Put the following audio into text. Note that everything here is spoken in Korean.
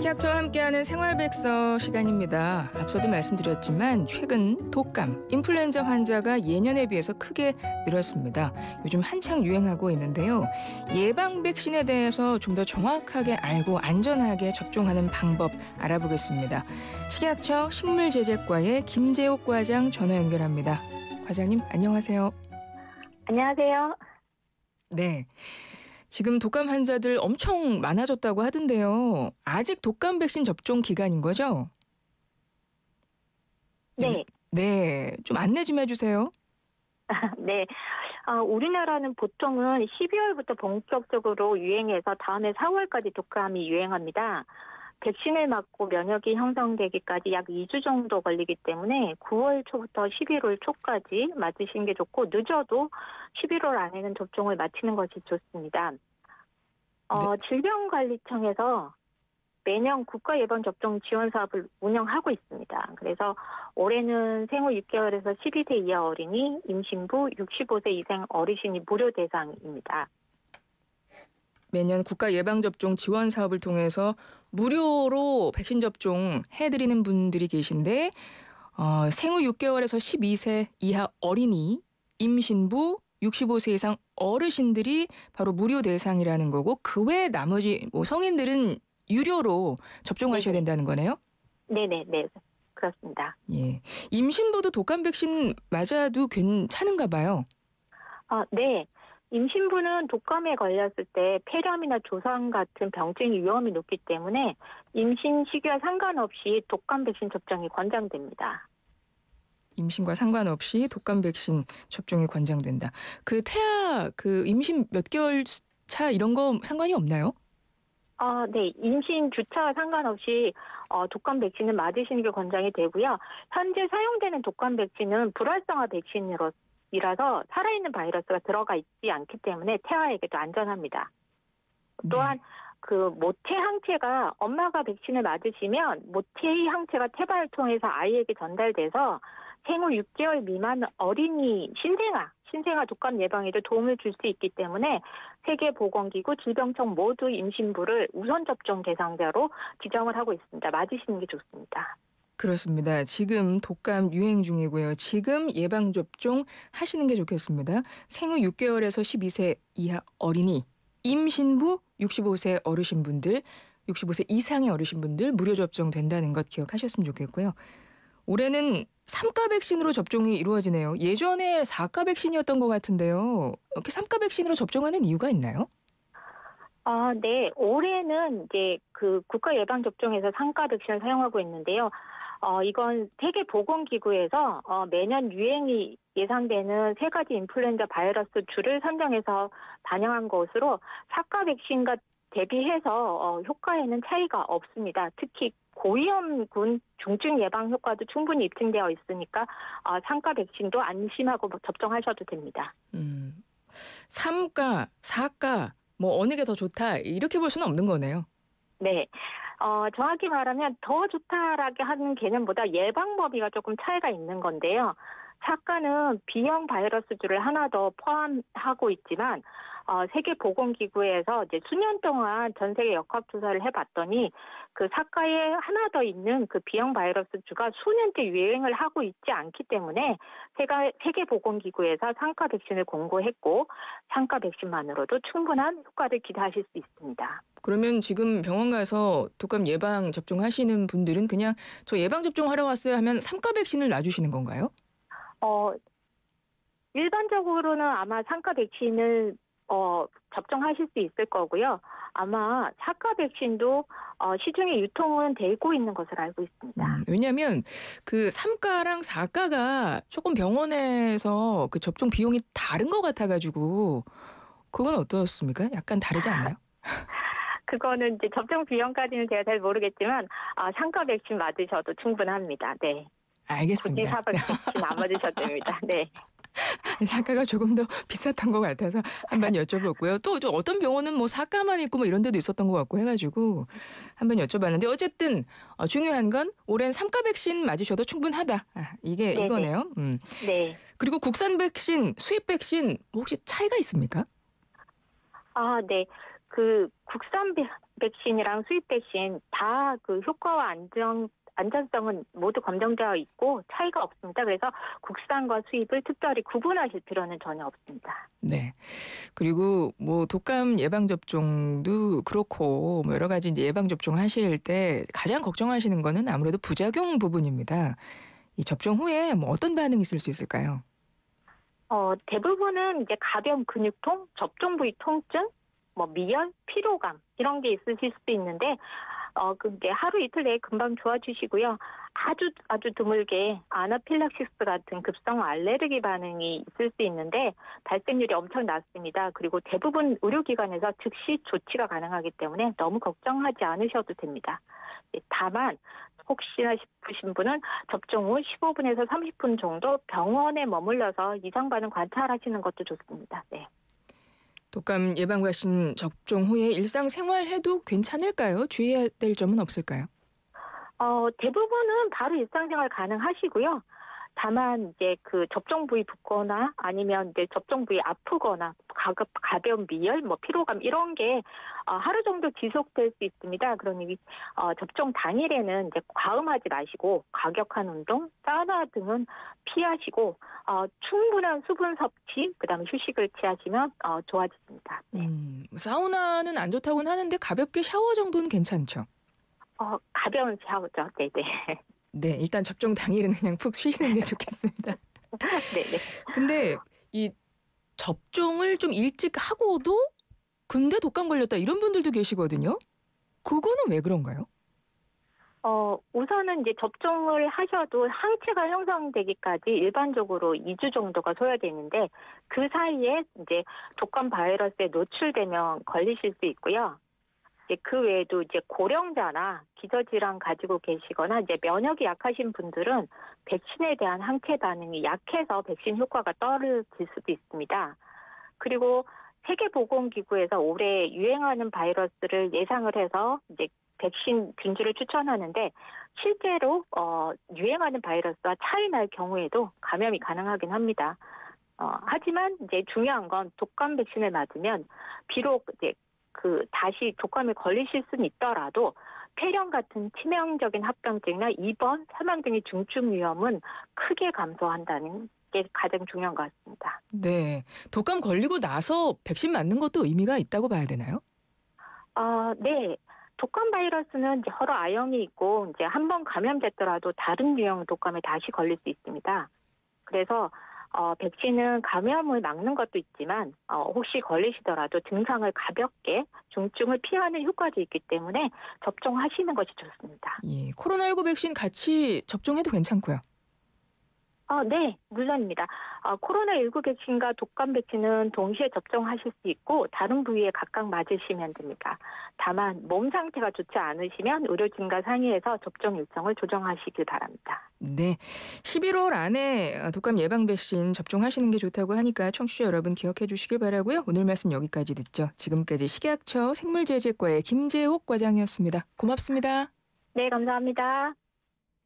식약처와 함께하는 생활백서 시간입니다. 앞서도 말씀드렸지만 최근 독감, 인플루엔자 환자가 예년에 비해서 크게 늘었습니다. 요즘 한창 유행하고 있는데요. 예방 백신에 대해서 좀 더 정확하게 알고 안전하게 접종하는 방법 알아보겠습니다. 식약처 식물제제과의 김재옥 과장 전화 연결합니다. 과장님 안녕하세요. 안녕하세요. 네. 지금 독감 환자들 엄청 많아졌다고 하던데요. 아직 독감 백신 접종 기간인 거죠? 네. 네, 좀 안내 좀 해주세요. 네. 우리나라는 보통은 12월부터 본격적으로 유행해서 다음해 4월까지 독감이 유행합니다. 백신을 맞고 면역이 형성되기까지 약 2주 정도 걸리기 때문에 9월 초부터 11월 초까지 맞으시는 게 좋고 늦어도 11월 안에는 접종을 마치는 것이 좋습니다. 질병관리청에서 매년 국가예방접종 지원 사업을 운영하고 있습니다. 그래서 올해는 생후 6개월에서 12세 이하 어린이, 임신부, 65세 이상 어르신이 무료 대상입니다. 매년 국가예방접종 지원 사업을 통해서 무료로 백신 접종 해드리는 분들이 계신데 생후 6개월에서 12세 이하 어린이, 임신부, 65세 이상 어르신들이 바로 무료 대상이라는 거고 그 외 나머지 성인들은 유료로 접종하셔야 된다는 거네요? 네네. 그렇습니다. 예. 임신부도 독감 백신 맞아도 괜찮은가 봐요? 네. 임신부는 독감에 걸렸을 때 폐렴이나 조상 같은 병증의 위험이 높기 때문에 임신 시기와 상관없이 독감 백신 접종이 권장됩니다. 임신과 상관없이 독감 백신 접종이 권장된다. 임신 몇 개월 차 이런 거 상관이 없나요? 네. 임신 주차와 상관없이 독감 백신은 맞으시는 게 권장이 되고요. 현재 사용되는 독감 백신은 불활성화 백신이라서 살아있는 바이러스가 들어가 있지 않기 때문에 태아에게도 안전합니다. 또한 모태 항체가 엄마가 백신을 맞으시면 모태의 항체가 태반을 통해서 아이에게 전달돼서 생후 6개월 미만 어린이 신생아 독감 예방에도 도움을 줄 수 있기 때문에 세계보건기구, 질병청 모두 임신부를 우선 접종 대상자로 지정을 하고 있습니다. 맞으시는 게 좋습니다. 그렇습니다. 지금 독감 유행 중이고요. 지금 예방접종 하시는 게 좋겠습니다. 생후 6개월에서 12세 이하 어린이, 임신부, 65세 어르신분들, 65세 이상의 어르신분들 무료 접종된다는 것 기억하셨으면 좋겠고요. 올해는 3가 백신으로 접종이 이루어지네요. 예전에 4가 백신이었던 것 같은데요. 이렇게 3가 백신으로 접종하는 이유가 있나요? 네. 올해는 이제 국가예방접종에서 3가 백신을 사용하고 있는데요. 이건 세계보건기구에서 매년 유행이 예상되는 3가지 인플루엔자 바이러스 주를 선정해서 반영한 것으로 4가 백신과 대비해서 효과에는 차이가 없습니다. 특히 고위험군 중증 예방 효과도 충분히 입증되어 있으니까 3가 백신도 안심하고 접종하셔도 됩니다. 3가, 4가 어느 게 더 좋다 이렇게 볼 수는 없는 거네요. 네. 정확히 말하면 더 좋다라고 하는 개념보다 예방 범위가 조금 차이가 있는 건데요. 4가는 B형 바이러스주를 하나 더 포함하고 있지만 세계보건기구에서 이제 수년 동안 전 세계 역학조사를 해봤더니 4가에 하나 더 있는 B형 바이러스주가 수년째 유행을 하고 있지 않기 때문에 세계보건기구에서 3가 백신을 공고했고 3가 백신만으로도 충분한 효과를 기대하실 수 있습니다. 그러면 지금 병원 가서 독감 예방 접종하시는 분들은 그냥 저 예방 접종하러 왔어요 하면 3가 백신을 놔주시는 건가요? 일반적으로는 아마 3가 백신을 접종하실 수 있을 거고요. 아마 4가 백신도 시중에 유통은 되고 있는 것을 알고 있습니다. 왜냐하면 3가랑 4가가 조금 병원에서 접종 비용이 다른 것 같아가지고 그건 어떻습니까? 약간 다르지 않나요? 그거는 이제 접종 비용까지는 제가 잘 모르겠지만 3가 백신 맞으셔도 충분합니다. 네. 알겠습니다. 굳이 4가 백신 안 맞으셔도 됩니다. 네. 4가가 조금 더 비쌌던 것 같아서 한번 여쭤봤고요. 또 어떤 병원은 4가만 있고 이런 데도 있었던 것 같고 해가지고 한번 여쭤봤는데 어쨌든 중요한 건 올해는 3가 백신 맞으셔도 충분하다. 이거네요. 네. 그리고 국산 백신, 수입 백신 혹시 차이가 있습니까? 네. 그 국산 백신이랑 수입 백신 다 그 효과와 안전성은 모두 검증되어 있고 차이가 없습니다. 그래서 국산과 수입을 특별히 구분하실 필요는 전혀 없습니다. 네. 그리고 뭐 독감 예방 접종도 그렇고 뭐 여러 가지 이제 예방 접종 하실 때 가장 걱정하시는 거는 아무래도 부작용 부분입니다. 이 접종 후에 뭐 어떤 반응이 있을 수 있을까요? 대부분은 이제 가벼운 근육통, 접종 부위 통증, 뭐 미열, 피로감 이런 게 있으실 수도 있는데 근데 하루 이틀 내에 금방 좋아지시고요. 아주 드물게 아나필락시스 같은 급성 알레르기 반응이 있을 수 있는데 발생률이 엄청 낮습니다. 그리고 대부분 의료기관에서 즉시 조치가 가능하기 때문에 너무 걱정하지 않으셔도 됩니다. 다만 혹시나 싶으신 분은 접종 후 15분에서 30분 정도 병원에 머물러서 이상 반응 관찰하시는 것도 좋습니다. 네. 독감 예방 백신 접종 후에 일상생활해도 괜찮을까요? 주의해야 될 점은 없을까요? 대부분은 바로 일상생활 가능하시고요. 다만 이제 그 접종 부위 붓거나 아니면 이제 접종 부위 아프거나 가벼운 미열, 뭐 피로감 이런 게 하루 정도 지속될 수 있습니다. 그러니 접종 당일에는 이제 과음하지 마시고 과격한 운동, 사우나 등은 피하시고 충분한 수분 섭취, 그다음에 휴식을 취하시면 좋아집니다. 네. 사우나는 안 좋다고는 하는데 가볍게 샤워 정도는 괜찮죠? 가벼운 샤워죠. 네네. 네, 일단 접종 당일은 그냥 푹 쉬시는 게 좋겠습니다. 네네. 근데 이 접종을 좀 일찍 하고도 근데 독감 걸렸다 이런 분들도 계시거든요. 그거는 왜 그런가요? 우선은 이제 접종을 하셔도 항체가 형성되기까지 일반적으로 2주 정도가 소요되는데 그 사이에 이제 독감 바이러스에 노출되면 걸리실 수 있고요. 이제 그 외에도 이제 고령자나 기저질환 가지고 계시거나 이제 면역이 약하신 분들은 백신에 대한 항체 반응이 약해서 백신 효과가 떨어질 수도 있습니다. 그리고 세계보건기구에서 올해 유행하는 바이러스를 예상을 해서 이제 백신 균주를 추천하는데 실제로 유행하는 바이러스와 차이 날 경우에도 감염이 가능하긴 합니다. 하지만 이제 중요한 건 독감 백신을 맞으면 비록 이제 다시 독감에 걸리실 수는 있더라도 폐렴 같은 치명적인 합병증이나 입원, 사망 등의 중증 위험은 크게 감소한다는 게 가장 중요한 것 같습니다. 네, 독감 걸리고 나서 백신 맞는 것도 의미가 있다고 봐야 되나요? 네. 독감 바이러스는 이제 여러 아형이 있고 이제 한 번 감염됐더라도 다른 유형 독감에 다시 걸릴 수 있습니다. 그래서 백신은 감염을 막는 것도 있지만 혹시 걸리시더라도 증상을 가볍게 중증을 피하는 효과도 있기 때문에 접종하시는 것이 좋습니다. 예, 코로나19 백신 같이 접종해도 괜찮고요. 네, 물론입니다. 코로나19 백신과 독감 백신은 동시에 접종하실 수 있고 다른 부위에 각각 맞으시면 됩니다. 다만 몸 상태가 좋지 않으시면 의료진과 상의해서 접종 일정을 조정하시길 바랍니다. 네, 11월 안에 독감 예방 백신 접종하시는 게 좋다고 하니까 청취자 여러분 기억해 주시길 바라고요. 오늘 말씀 여기까지 듣죠. 지금까지 식약처 생물제재과의 김재옥 과장이었습니다. 고맙습니다. 네, 감사합니다.